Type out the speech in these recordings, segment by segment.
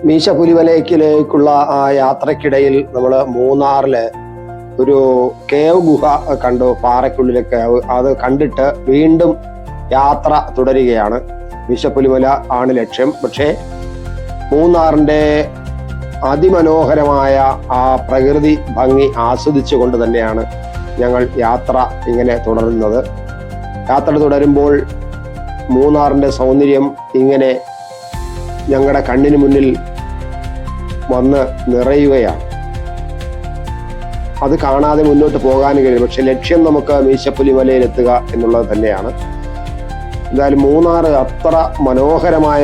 മീശ പുലിമലയിലേക്കുള്ള ആ യാത്രക്കിടയിൽ നമ്മൾ മൂന്നാറില് ഒരു കേവ് ഗുഹ കണ്ടു. പാറയ്ക്കുള്ളിലെ കേവ്. അത് കണ്ടിട്ട് വീണ്ടും യാത്ര തുടരുകയാണ്. മീശ പുലിമല ആണ് ലക്ഷ്യം. പക്ഷേ മൂന്നാറിന്റെ അതിമനോഹരമായ ആ പ്രകൃതി ഭംഗി ആസ്വദിച്ചുകൊണ്ട് തന്നെയാണ് ഞങ്ങൾ യാത്ര ഇങ്ങനെ തുടരുന്നത്. യാത്ര തുടരുമ്പോൾ മൂന്നാറിന്റെ സൗന്ദര്യം ഇങ്ങനെ ഞങ്ങളുടെ കണ്ണിന് മുന്നിൽ വന്ന് നിറയുകയാണ്. അത് കാണാതെ മുന്നോട്ട് പോകാനും കഴിയും. പക്ഷെ ലക്ഷ്യം നമുക്ക് മീശപ്പുലിമലയിൽ എത്തുക എന്നുള്ളത് തന്നെയാണ്. എന്തായാലും മൂന്നാർ അത്ര മനോഹരമായ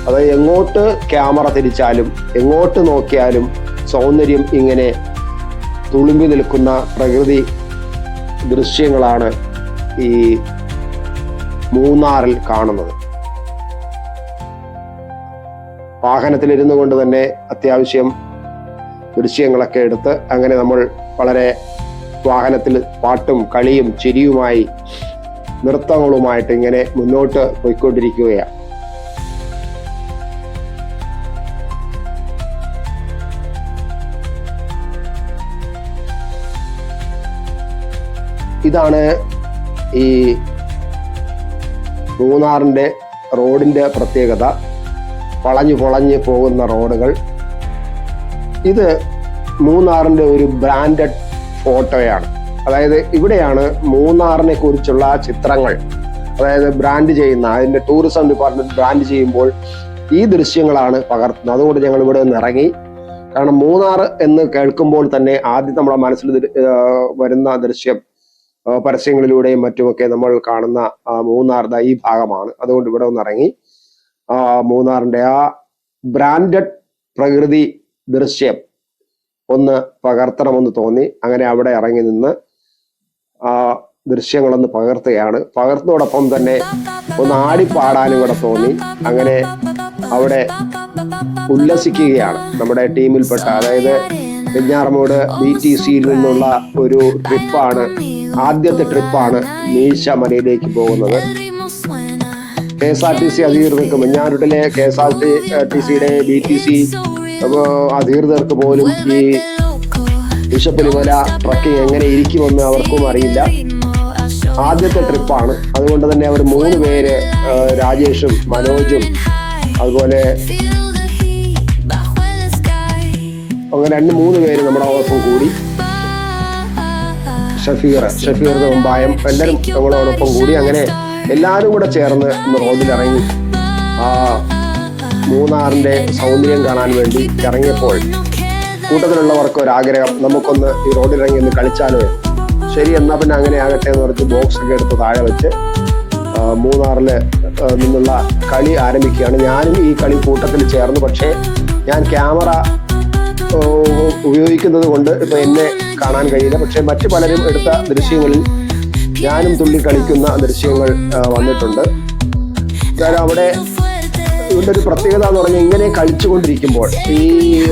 അതായത് എങ്ങോട്ട് ക്യാമറ തിരിച്ചാലും എങ്ങോട്ട് നോക്കിയാലും സൗന്ദര്യം ഇങ്ങനെ തുളുമ്പി നിൽക്കുന്ന പ്രകൃതി ദൃശ്യങ്ങളാണ് ഈ മൂന്നാറിൽ കാണുന്നത്. വാഹനത്തിലിരുന്നു കൊണ്ട് തന്നെ അത്യാവശ്യം ദൃശ്യങ്ങളൊക്കെ എടുത്ത് അങ്ങനെ നമ്മൾ വളരെ വാഹനത്തിൽ പാട്ടും കളിയും ചിരിയുമായി നൃത്തങ്ങളുമായിട്ട് ഇങ്ങനെ മുന്നോട്ട് പോയിക്കൊണ്ടിരിക്കുകയാണ്. ഇതാണ് ഈ മൂന്നാറിന്റെ റോഡിന്റെ പ്രത്യേകത. വളഞ്ഞു പോകുന്ന റോഡുകൾ. ഇത് മൂന്നാറിന്റെ ഒരു ബ്രാൻഡഡ് ഫോട്ടോയാണ്. അതായത് ഇവിടെയാണ് മൂന്നാറിനെ കുറിച്ചുള്ള ചിത്രങ്ങൾ, അതായത് ബ്രാൻഡ് ചെയ്യുന്ന, അതിന്റെ ടൂറിസം ഡിപ്പാർട്ട്മെന്റ് ബ്രാൻഡ് ചെയ്യുമ്പോൾ ഈ ദൃശ്യങ്ങളാണ് പകർത്തുന്നത്. അതുകൊണ്ട് ഞങ്ങൾ ഇവിടെ നിന്ന് ഇറങ്ങി. കാരണം മൂന്നാർ എന്ന് കേൾക്കുമ്പോൾ തന്നെ ആദ്യം നമ്മുടെ മനസ്സിൽ വരുന്ന ദൃശ്യം പരസ്യങ്ങളിലൂടെയും മറ്റുമൊക്കെ നമ്മൾ കാണുന്ന മൂന്നാറിന്റെ ഈ ഭാഗമാണ്. അതുകൊണ്ട് ഇവിടെ ഒന്ന് ഇറങ്ങി മൂന്നാറിന്റെ ആ ബ്രാൻഡഡ് പ്രകൃതി ദൃശ്യം ഒന്ന് പകർത്തണമെന്ന് തോന്നി. അങ്ങനെ അവിടെ ഇറങ്ങി നിന്ന് ആ ദൃശ്യങ്ങളൊന്ന് പകർത്തുകയാണ്. പകർത്തോടൊപ്പം തന്നെ ഒന്ന് ആടിപ്പാടാനും കൂടെ തോന്നി. അങ്ങനെ അവിടെ ഉല്ലസിക്കുകയാണ്. നമ്മുടെ ടീമിൽപ്പെട്ട, അതായത് വെഞ്ഞാറമൂട് BTCയിൽ നിന്നുള്ള ഒരു ട്രിപ്പാണ്, ആദ്യത്തെ ട്രിപ്പാണ് മീശ മലയിലേക്ക് പോകുന്നത്. KSRTC അധികൃതർക്ക്, വെഞ്ഞാറൂട്ടിലെ KSRTCയുടെ BTC അധികൃതർക്ക് പോലും ഈ മീശപ്പുലിമല ട്രക്കിംഗ് എങ്ങനെ ഇരിക്കുമെന്ന് അവർക്കും അറിയില്ല. ആദ്യത്തെ ട്രിപ്പാണ്. അതുകൊണ്ട് തന്നെ അവർ 3 പേര്, രാജേഷും മനോജും അതുപോലെ അങ്ങനെ 2-3 പേര് നമ്മുടെ ഒപ്പം കൂടി, ഷഫീർ മുമ്പായം എല്ലാവരും നമ്മളോടൊപ്പം കൂടി. അങ്ങനെ എല്ലാവരും കൂടെ ചേർന്ന് റോഡിലിറങ്ങി ആ മൂന്നാറിന്റെ സൗന്ദര്യം കാണാൻ വേണ്ടി ഇറങ്ങിയപ്പോൾ കൂട്ടത്തിലുള്ളവർക്ക് ഒരാഗ്രഹം, നമുക്കൊന്ന് ഈ റോഡിലിറങ്ങി ഒന്ന് കളിച്ചാലോ. ശരി, എന്നാ പിന്നെ അങ്ങനെ ആകട്ടെ എന്ന് പറഞ്ഞ് ബോക്സ് ഒക്കെ എടുത്ത് താഴെ വെച്ച് മൂന്നാറില് നിന്നുള്ള കളി ആരംഭിക്കുകയാണ്. ഞാനും ഈ കളി കൂട്ടത്തിൽ ചേർന്നു. പക്ഷേ ഞാൻ ക്യാമറ ഉപയോഗിക്കുന്നത് കൊണ്ട് ഇപ്പൊ എന്നെ കാണാൻ കഴിയില്ല. പക്ഷെ മറ്റു പലരും എടുത്ത ദൃശ്യങ്ങളിൽ ഞാനും തുള്ളി കളിക്കുന്ന ദൃശ്യങ്ങൾ വന്നിട്ടുണ്ട്. അവിടെ ഇതിൻ്റെ ഒരു പ്രത്യേകത എന്ന് പറഞ്ഞാൽ ഇങ്ങനെ കളിച്ചുകൊണ്ടിരിക്കുമ്പോൾ ഈ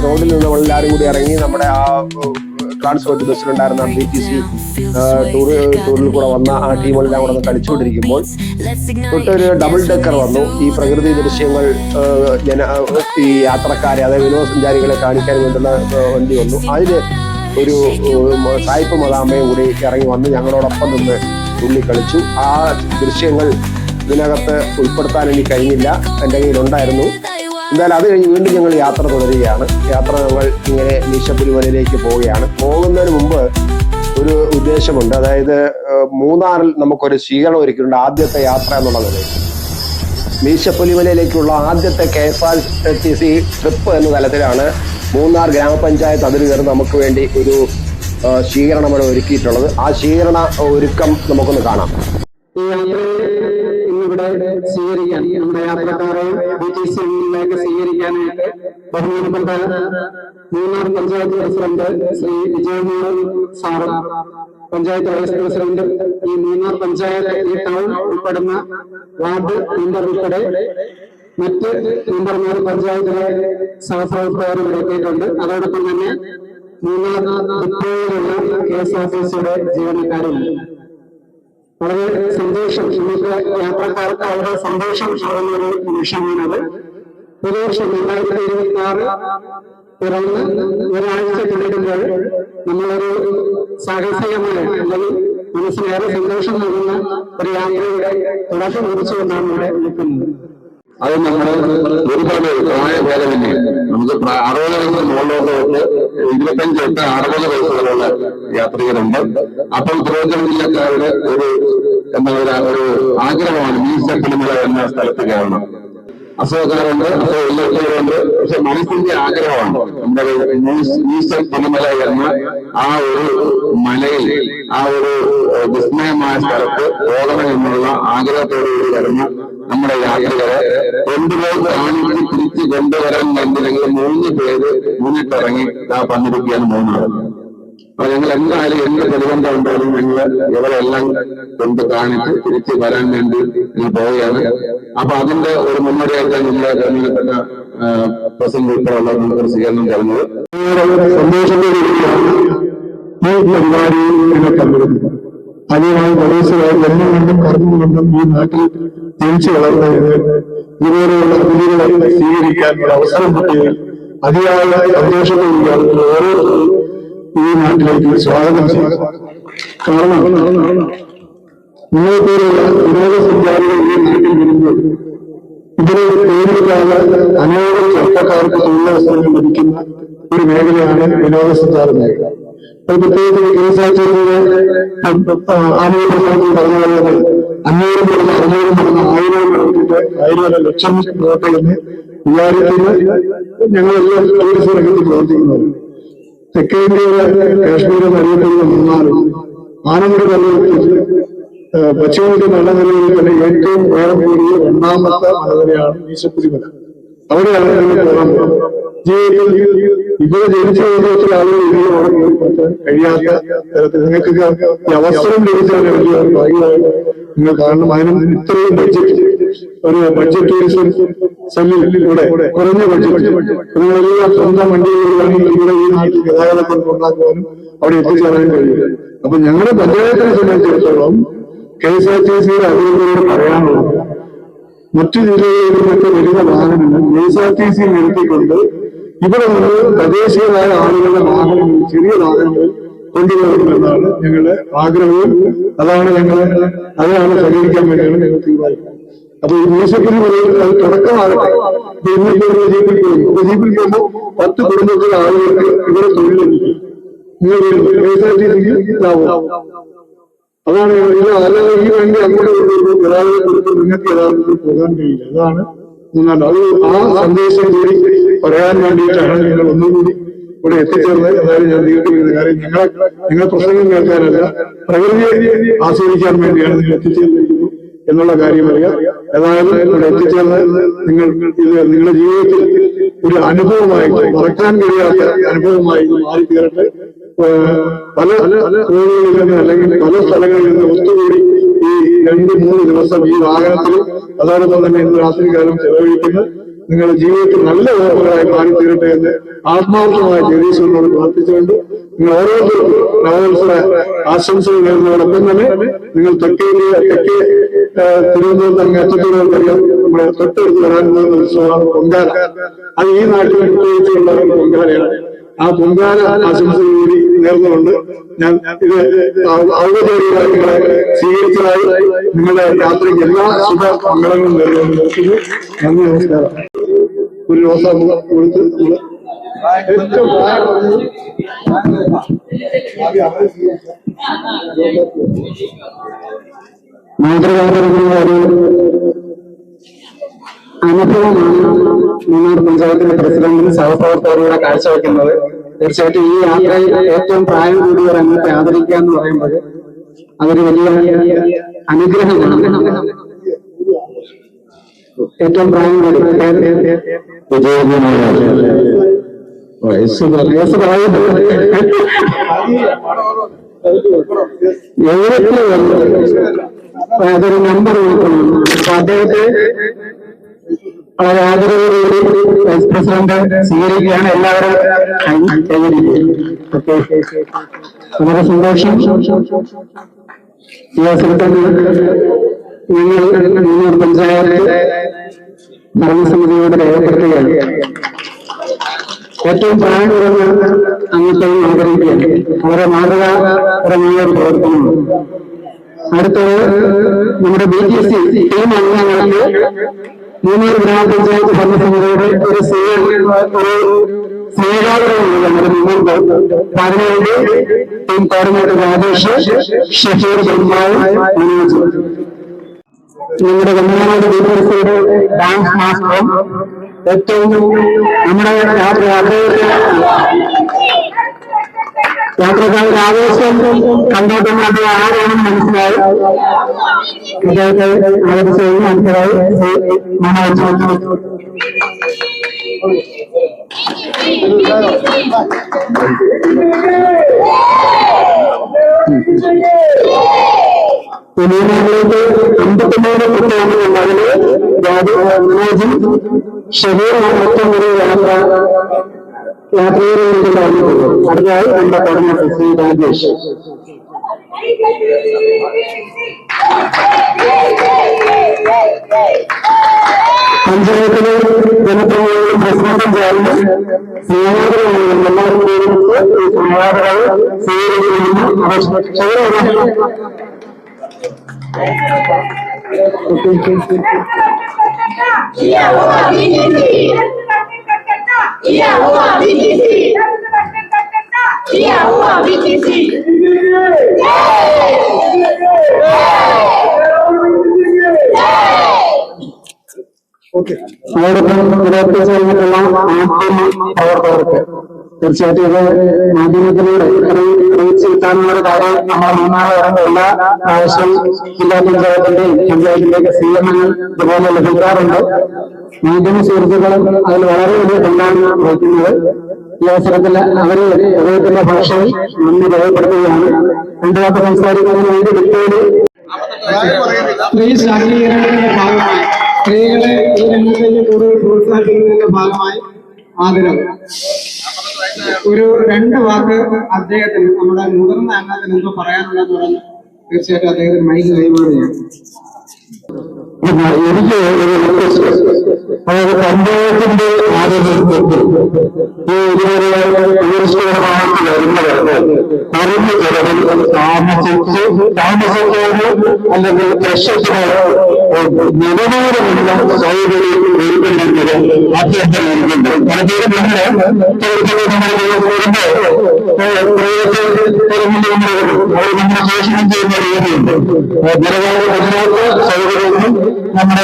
റോഡിൽ നിന്ന് നമ്മളെല്ലാവരും കൂടി ഇറങ്ങി നമ്മുടെ ആ ട്രാൻസ്പോർട്ട് ബസ്സിലുണ്ടായിരുന്ന BTC ടൂറിൽ കൂടെ വന്ന ആ ടീമുകളെല്ലാം കൂടെ കളിച്ചുകൊണ്ടിരിക്കുമ്പോൾ തൊട്ടൊരു ഡബിൾ ഡെക്കർ വന്നു. ഈ പ്രകൃതി ദൃശ്യങ്ങൾ ഈ യാത്രക്കാരെ, അതായത് വിനോദസഞ്ചാരികളെ കാണിക്കാൻ വേണ്ടുന്ന വണ്ടി വന്നു. അതിൽ ഒരു സായിപ്പ് മദാമ്മയും കൂടി ഇറങ്ങി വന്ന് ഞങ്ങളോടൊപ്പം നിന്ന് തുള്ളി കളിച്ചു. ആ ദൃശ്യങ്ങൾ ഇതിനകത്ത് ഉൾപ്പെടുത്താൻ എനിക്ക് കഴിഞ്ഞില്ല, എൻ്റെ കയ്യിലുണ്ടായിരുന്നു. എന്തായാലും അത് കഴിഞ്ഞ് വീണ്ടും ഞങ്ങൾ യാത്ര തുടരുകയാണ്. ഞങ്ങൾ ഇങ്ങനെ മീശപ്പുലിമലയിലേക്ക് പോവുകയാണ്. പോകുന്നതിന് മുമ്പ് ഒരു ഉദ്ദേശമുണ്ട്. അതായത് മൂന്നാറിൽ നമുക്കൊരു സ്വീകരണം ഒരുക്കിയിട്ടുണ്ട്. ആദ്യത്തെ യാത്ര എന്നുള്ളത് മീശപ്പുലിമലയിലേക്കുള്ള ആദ്യത്തെ KSRTC ട്രിപ്പ് എന്ന തലത്തിലാണ് മൂന്നാർ ഗ്രാമപഞ്ചായത്ത് അധികൃതർ നമുക്ക് വേണ്ടി ഒരു സ്വീകരണം ഇവിടെ ഒരുക്കിയിട്ടുള്ളത്. ആ സ്വീകരണ ഒരുക്കം നമുക്കൊന്ന് കാണാം. ഇവിടെ സ്വീകരിക്കാൻ, നമ്മുടെ യാത്രക്കാരെ BTCയിലേക്ക് സ്വീകരിക്കാനായിട്ട് ബഹുമാനപ്പെട്ട മൂന്നാർ പഞ്ചായത്ത് പ്രസിഡന്റ് ശ്രീ വിജയമോഹൻ സാറും, പഞ്ചായത്ത് വൈസ് പ്രസിഡന്റ്, ഈ മൂന്നാർ പഞ്ചായത്ത്, ഈ ടൗൺ ഉൾപ്പെടുന്ന വാർഡ് മെമ്പർ ഉൾപ്പെടെ മറ്റ് മെമ്പർമാർ, പഞ്ചായത്തിലെ സഹപ്രവർത്തകരും എത്തിയിട്ടുണ്ട്. അതോടൊപ്പം തന്നെ മൂന്നാർ ഡിപ്പോയിലുള്ള KSRTCയുടെ ജീവനക്കാരും. വളരെ സന്തോഷം, ഇന്നത്തെ യാത്രക്കാർക്ക് വളരെ സന്തോഷം ആവുന്ന ഒരു നിമിഷമാണത്. പുതുവർഷം 2026 പിറന്ന് ഒരാഴ്ച പിന്നിടുമ്പോൾ നമ്മളൊരു സാഹസികമായ അല്ലെങ്കിൽ മനസ്സിലേറെ സന്തോഷം നൽകുന്ന ഒരു യാത്രയുടെ തുടക്കം കുറിച്ചുകൊണ്ടാണ് ഇവിടെ നിൽക്കുന്നത്. അത് നമ്മൾ ഒരുപാട് പ്രായഭേദമന്യേ നമുക്ക് 60 വയസ്സിന് മുകളിലോട്ട് 25 തൊട്ട് 60 വയസ്സ് വരെയുള്ള യാത്രികരുണ്ട്. അപ്പോൾ തിരുവനന്തപുരം ജില്ലക്കാരുടെ എന്താ ഒരു ആഗ്രഹമാണ് മീശപ്പുലിമല എന്ന സ്ഥലത്ത് കയറണം. അസുഖക്കാരുണ്ട്, അസുഖമില്ലാത്തവരുണ്ട്, പക്ഷെ മനസ്സിന്റെ ആഗ്രഹമാണ് നമ്മുടെ മീശപ്പുലിമല എന്ന ആ ഒരു മലയിൽ ആ ഒരു വിസ്മയമായ സ്ഥലത്ത് പോകണമെന്നുള്ള ആഗ്രഹത്തോടുകൂടി വരുന്ന നമ്മുടെ യാത്രികരെ കൊണ്ടുപോയി കാണിച്ച് തിരിച്ച് കൊണ്ടുവരാൻ വേണ്ടി 3 പേര് മുന്നിട്ടിറങ്ങി വന്നിരിക്കുകയാണ് 3 ആൾ. അപ്പൊ ഞങ്ങൾ എന്തായാലും എന്ത് പ്രതിബന്ധം ഉണ്ടായാലും ഞങ്ങൾ ഇവരെല്ലാം കൊണ്ട് കാണിച്ച് തിരിച്ച് വരാൻ വേണ്ടി ഞങ്ങൾ പോവുകയാണ്. അപ്പൊ അതിന്റെ ഒരു മുന്നോടിയായിട്ടാണ് നമ്മളെ ബഹുമാനപ്പെട്ട പ്രസിഡന്റ് ഉൾപ്പെടെയുള്ള നമുക്കൊരു സ്വീകരണം തരുന്നത്. സന്തോഷത്തോടുകൂടിയാണ് ഈ പരിപാടിയിൽ പങ്കെടുക്കുന്നത്. അതിനായി പ്രദേശമായി ജനങ്ങളുണ്ടും കർമ്മങ്ങളുണ്ടും ഈ നാട്ടിൽ ജനിച്ചു വളർന്നതിന് ഇതുപോലെയുള്ള അതിഥികളെ സ്വീകരിക്കാനുള്ള അവസരം കിട്ടിയതിൽ അതിയായ സന്തോഷത്തോടെയാണ് ഓരോ ഈ നാട്ടിലേക്ക് സ്വാഗതം ചെയ്യുന്നത്. കാരണം നിങ്ങളെപ്പോലുള്ള വിനോദസഞ്ചാരികൾ ഈ നാട്ടിൽ വരുമ്പോൾ ഇതിനെ നേരിടാതെ അനേകം ചെറുപ്പക്കാർക്ക് തൊഴിലവസരങ്ങൾ ലഭിക്കുന്ന ഒരു മേഖലയാണ് വിനോദസഞ്ചാര മേഖല. പ്രത്യേകിച്ച് KSRTCയുടെ ആനുകൂല്യ പ്രസ്ഥാനത്തിൽ പറഞ്ഞ പോലെ 500 മുതൽ 600 മുതൽ 1000 കണക്കിന്റെ 1000 ലക്ഷം രൂപയെന്ന് വിചാരിക്കുന്ന ഞങ്ങളെല്ലാം ടൂറിസം രംഗത്ത് പ്രവർത്തിക്കുന്നത്. തെക്കേ ഇന്ത്യയിലെ കാശ്മീർ എന്നറിയപ്പെടുന്ന മൂന്നാറും ആനമുടി പർവ്വതത്തിൽ പശ്ചിമഘട്ട മലനിരകളിൽ തന്നെ ഏറ്റവും ഉയരം കൂടിയ 2ാമത്തെ മലനിരയാണ് മീശപ്പുലിമല. അവിടെയാണ് നിങ്ങൾ പോകാൻ പോകുന്നത്. ജീവിതത്തിൽ ഇവിടെ ജനിച്ച ചില ആളുകൾ ഇതിൽ പറ്റാൻ കഴിയാത്ത തരത്തിൽ നിങ്ങൾക്ക് ഈ അവസരം ലഭിച്ചാൽ വലിയ ഭാഗ്യമായി നിങ്ങൾ കാണണം. അതിനും ഇത്രയും ബഡ്ജറ്റ് ടൂറിസം സെല്ലിലൂടെ കുറഞ്ഞ ബഡ്ജറ്റ് നിങ്ങളെല്ലാം സ്വന്തം വണ്ടികളിലാണെങ്കിൽ ഇവിടെ ഈ നാട്ടിൽ ഗതാഗതം ഉണ്ടാക്കുവാനും അവിടെ എത്തിച്ചേരാനും കഴിയും. അപ്പൊ ഞങ്ങളുടെ പഞ്ചായത്തിനെ സംബന്ധിച്ചിടത്തോളം KSRTCയുടെ അധികൃതരോട് പറയാനുള്ളത് മറ്റു ജില്ലകളിൽ നിന്നൊക്കെ വരുന്ന വാഹനങ്ങൾ KSRTC നിർത്തിക്കൊണ്ട് ഇവിടെ നിന്ന് തദ്ദേശീയമായ ആളുകളുടെ വാഹനങ്ങൾ ചെറിയ വാഹനങ്ങൾ കൊണ്ടുപോകണമെന്നാണ് ഞങ്ങളുടെ ആഗ്രഹവും. അതാണ് സഹകരിക്കാൻ വേണ്ടിയാണ് ഞങ്ങൾ തീരുമാനിക്കുന്നത്. അപ്പൊ ഈ മീശപ്പുലിമല അത് തുടക്കമാകട്ടെ. ഇന്നിപ്പോൾ ജീപ്പിൽ പോകും. ജീപ്പിൽ പോകുമ്പോൾ 10 കുടുംബത്തിലെ ആളുകൾക്ക് ഇവിടെ തൊഴിൽ ലഭിക്കും. നിങ്ങൾ KSRTCക്ക് ലാഭം. അതാണ് അല്ലാതെ ഈ വേണ്ടി അങ്ങോട്ട് ഗതാഗതം നിങ്ങൾക്ക് യഥാർത്ഥത്തിൽ പോകാൻ കഴിയില്ല. അതാണ് അത് ആ സന്ദേശം കൂടി പറയാൻ വേണ്ടിയിട്ടാണ് നിങ്ങൾ ഒന്നുകൂടി ഇവിടെ എത്തിച്ചേർന്നത്. അതായത് ഞാൻ ദീർഘിപ്പിക്കുന്നത് കാര്യം നിങ്ങൾ പ്രസംഗം കേൾക്കാനല്ല, പ്രകൃതിയെ ആസ്വദിക്കാൻ വേണ്ടിയാണ് നിങ്ങൾ എത്തിച്ചേർന്നിരിക്കുന്നത് എന്നുള്ള കാര്യം അറിയാം. ഏതായാലും ഇവിടെ എത്തിച്ചേർന്നത് നിങ്ങളുടെ ജീവിതത്തിൽ ഒരു അനുഭവമായിട്ട് മറക്കാൻ കഴിയാത്ത അനുഭവമായി മാറി തീരട്ടെ. പല കോണുകളിൽ നിന്ന് അല്ലെങ്കിൽ പല സ്ഥലങ്ങളിൽ നിന്ന് ഒത്തുകൂടി ഈ 2-3 ദിവസം ഈ വാഹനത്തിൽ അതോടൊപ്പം തന്നെ ഇന്ന് രാത്രികാലം ചെലവഴിക്കുന്ന നിങ്ങളുടെ ജീവിതത്തിൽ നല്ല ഓർമ്മകളായി മാറി തീരട്ടെ എന്ന് ആത്മാർത്ഥമായ ജഗദീശ്വരനോട് പ്രാർത്ഥിച്ചുകൊണ്ട് നിങ്ങൾ ഓരോരുത്തർക്കും നവവത്സര ആശംസകൾ നേരുന്നതോടൊപ്പം തന്നെ നിങ്ങൾ തെക്കേ തിരുവനന്തപുരത്ത് അങ്ങ് അറ്റത്തോടൊപ്പം നമ്മുടെ തൊട്ടടുത്ത് വരാൻ പോകുന്ന ഉത്സവമാണ് പൊങ്കാല. അത് ഈ നാട്ടിൽ പ്രത്യേകിച്ചുള്ള ഒരു പൊങ്കാലയാണ്. ആ പൊങ്കാല ആശംസകൾ കൂടി നേർന്നുകൊണ്ട് ഞാൻ ഇത് ഔപചാരികമായി നിങ്ങളെ സ്വീകരിച്ചതായി നിങ്ങളുടെ യാത്രയ്ക്ക് എല്ലാ ശുഭ മംഗളങ്ങളും നേർന്നുകൊണ്ട് നിർത്തുന്നു. നന്ദി, നമസ്കാരം. ഒരു റോസാപ്പൂ കൊടുത്ത് ഏറ്റവും മാതൃകാപരമായ അനുഭവമാണ് മൂന്നാർ പഞ്ചായത്തിലെ പ്രസിഡന്റിന് സഹപ്രവർത്തകരുടെ കാഴ്ചവെക്കുന്നത്. തീർച്ചയായിട്ടും ഈ യാത്രയിൽ ഏറ്റവും പ്രായം കൂടിയവർ അങ്ങോട്ട് ആദരിക്കുക എന്ന് പറയുമ്പോൾ അതൊരു വലിയ അനുഗ്രഹമാണ്. ഏറ്റവും പ്രായം കൂടി വയസ്സ് അതൊരു നമ്പർ കൊടുക്കണം. അപ്പൊ അദ്ദേഹത്തെ വളരെ ആദരവോടുകൂടി വൈസ് പ്രസിഡന്റ് സ്വീകരിക്കുകയാണ്. എല്ലാവരും വളരെ സന്തോഷം. ഈ അവസരത്തിൽ നിങ്ങൾ പഞ്ചായത്ത് ഭരണസമിതിയോട് രേഖപ്പെടുത്തുകയാണ്. ഏറ്റവും പ്രായം കുറഞ്ഞ അംഗത്വം ആഗ്രഹിക്കുകയാണ്. വളരെ മാതൃകാപരമായ ഒരു പ്രവർത്തനമാണ്. അടുത്തത് നമ്മുടെ BTC ടീം അംഗങ്ങൾക്ക് മൂന്നാർ ഗ്രാമപഞ്ചായത്ത് ഭരണസമിതിയുടെ ഒരു സ്നേഹാദരവുണ്ട് നമ്മുടെ മുമ്പ്. അതിനുവേണ്ടി ടീം കോർഡിനേറ്റർ രാജേഷ്, ഷഫീർ, ബെന്മാവ്, മനോജ്. നമ്മുടെ വെങ്ങനാട് BTCയുടെ ഡാൻസ് മാസ്റ്ററും ഏറ്റവും നമ്മുടെ യാത്രക്കാരുടെ ആവേശം കണ്ടോട്ടും അത് ആരാണെന്ന് മനസ്സിലായി. അദ്ദേഹത്തെ ആദരിച്ചു അടുത്തതായി മനോജ്. മൂന്നാറിലേക്ക് 53 കുട്ടികളുണ്ടാകുന്നത് മനോജും ഷെഫീറും ഏറ്റവും ഒരു യാത്രയിലേക്ക് പറഞ്ഞിട്ടുള്ളൂ. അടുത്തതായി നമ്മുടെ കോർഡിനേറ്റർ ശ്രീ രാജേഷ്. പഞ്ചായത്തിലെ ജനപ്രതിനിധികളും പ്രസിഡന്റും ചേർന്ന് സ്നേഹാദരവും എല്ലാവരും സ്വീകരിക്കുന്നു. പ്രവർത്തകർക്ക് തീർച്ചയായിട്ടും ഇത് മാധ്യമത്തിലൂടെ റീച്ച് കിട്ടാനുള്ള ഒരു കാര്യം നമ്മൾ മൂന്നാറ് എല്ലാ ആവശ്യം ജില്ലാ പഞ്ചായത്തിന്റെയും പഞ്ചായത്തിന്റെയൊക്കെ സ്വീകരണങ്ങൾ ഇതുപോലെ ലഭിക്കാറുണ്ട്. മാധ്യമ സുഹൃത്തുക്കളും അതിൽ വളരെ വലിയ പങ്കാണ് വഹിക്കുന്നത്. ഈ അവസരത്തിൽ അവരെ ഉപയോഗിക്കുന്ന ഭാഷയിൽ നന്ദി രേഖപ്പെടുത്തുകയാണ്. രണ്ടു വാക്ക് സംസാരിക്കുന്നതിന് വേണ്ടി വ്യക്തിയുടെ സ്ത്രീ ശാക്തീകരണത്തിന്റെ ഭാഗമായി സ്ത്രീകളെ ഈ രംഗത്തേക്ക് കൂടുതൽ പ്രോത്സാഹിപ്പിക്കുന്നതിന്റെ ഭാഗമായി ആദരവ്. ഒരു 2 വാക്ക് അദ്ദേഹത്തിന് നമ്മുടെ മുതിർന്ന അംഗത്തിന് എന്തോ പറയാനുള്ളതെന്ന് പറഞ്ഞ് തീർച്ചയായിട്ടും അദ്ദേഹത്തിന് മൈക്ക് കൈമാറുകയാണ്. എനിക്ക് അതായത് പഞ്ചായത്തിന്റെ ആരോഗ്യത്തിൽ ഈ ടൂറിസ്റ്റുകളുമായിട്ട് വരുന്നവർക്ക് കുറഞ്ഞ ചെലവിൽ താമസിക്കാനോ അല്ലെങ്കിൽ പ്രശ്നത്തിനോ നിലവാരമുള്ള സൗകര്യം ഒരുക്കുന്നുണ്ട് അദ്ദേഹം നൽകുന്നുണ്ട്. പലതരം നമ്മുടെ ശോഷണം ചെയ്യുന്ന രീതിയുണ്ട്. ജനങ്ങളുടെ ഗുജറാത്ത് സൗകര്യങ്ങളും നമ്മുടെ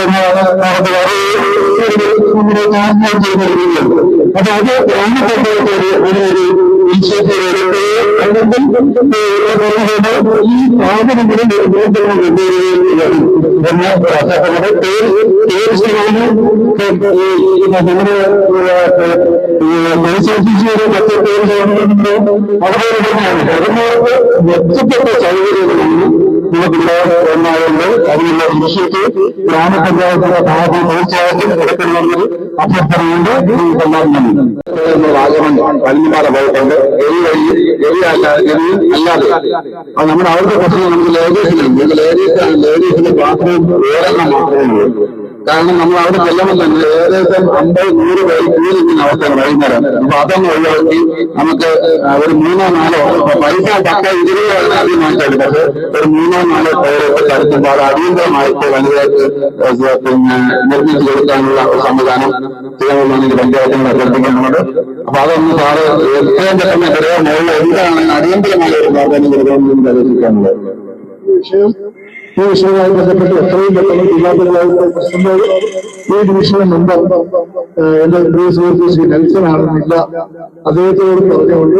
കാര്യം ചെയ്യുന്ന രീതിയുണ്ട്. അപ്പൊ അത് ഗ്രാമപഞ്ചായത്ത് ഒരു ഇൻഷുറൻസ് ഈ സാധനങ്ങളും മെച്ചപ്പെട്ട സൗകര്യങ്ങളാണ് നമുക്കുണ്ടാകുന്നത്. അതിനുള്ള ഇനിഷ്യേറ്റീവ് ഗ്രാമപഞ്ചായത്തിന്റെ ഭാഗം തീർച്ചയായിട്ടും എടുക്കണമെന്ന് അഭ്യർത്ഥനയുണ്ട്. വാഗമൺ പല്ലിമാല പോയിട്ടുണ്ട്. അല്ലാതെ അത് നമ്മുടെ അവിടുത്തെ പ്രശ്നം നമുക്ക് ലേഡീസിലുണ്ട്. ലേഡീസിന് ബാത്റൂം വേറെണ്ണം മാത്രമേ ഉള്ളൂ. കാരണം നമ്മൾ അവിടെ ചെല്ലുമ്പോൾ തന്നെ ഏകദേശം 50-100 പേര് ക്യൂ നിൽക്കുന്ന അവസ്ഥയാണ് വൈകുന്നേരം. അപ്പൊ അതൊന്നും ഒഴിവാക്കി നമുക്ക് ഒരു 3-4 പൈസ പക്ക 20 ആദ്യമായിട്ടാണ്. പക്ഷെ ഒരു 3-4 പേരൊക്കെ തരത്തുമ്പോൾ അത് അടിയന്തരമായിട്ട് വലുതായിട്ട് പിന്നെ നിർമ്മിച്ചു കൊടുക്കാനുള്ള സംവിധാനം ചെയ്യാമെന്നാണ് പഞ്ചായത്തിനെ അഭ്യർത്ഥിക്കുന്നുണ്ട്. അപ്പൊ അതൊന്ന് സാറ് എത്രയും പെട്ടെന്ന് പറയാൻ മുകളിൽ എന്താണ് അടിയന്തരമായ ഒരു പ്രാധാന്യം കൊടുക്കണമെന്ന് ആലോചിക്കാനുള്ളത്. ഈ വിഷയവുമായി ബന്ധപ്പെട്ട് എത്രയും പെട്ടെന്ന് ജില്ലാ പഞ്ചായത്ത് പ്രസിഡന്റ് ഈ ഡിവിഷന് മുമ്പ് എന്റെ പ്രിയ സുഹൃത്ത് ശ്രീ നെൽസൺ ആണെന്നില്ല അദ്ദേഹത്തോട് പറഞ്ഞുകൊണ്ട്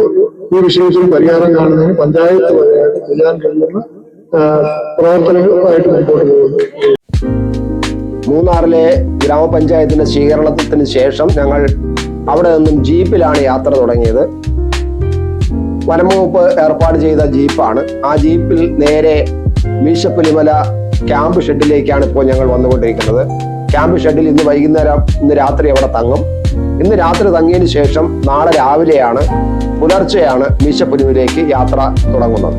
ഈ വിഷയത്തിൽ പരിഹാരം കാണുന്നതിന് പഞ്ചായത്ത് വഴിയായിട്ട് ചെയ്യാൻ കഴിയുന്ന പ്രവർത്തനങ്ങളുമായിട്ട് മുമ്പോട്ട് പോകുന്നു. മൂന്നാറിലെ ഗ്രാമപഞ്ചായത്തിന്റെ സ്വീകരണത്തിന് ശേഷം ഞങ്ങൾ അവിടെ നിന്നും ജീപ്പിലാണ് യാത്ര തുടങ്ങിയത്. വനംവകുപ്പ് ഏർപ്പാട് ചെയ്ത ജീപ്പാണ്. ആ ജീപ്പിൽ നേരെ മീശപ്പുലിമല ക്യാമ്പ് ഷെഡിലേക്കാണ് ഇപ്പോൾ ഞങ്ങൾ വന്നുകൊണ്ടിരിക്കുന്നത്. ക്യാമ്പ് ഷെഡിൽ ഇന്ന് രാത്രി അവിടെ തങ്ങും. ഇന്ന് രാത്രി തങ്ങിയതിന് ശേഷം നാളെ രാവിലെയാണ് പുലർച്ചെയാണ് മീശപ്പുലിമലയിലേക്ക് യാത്ര തുടങ്ങുന്നത്.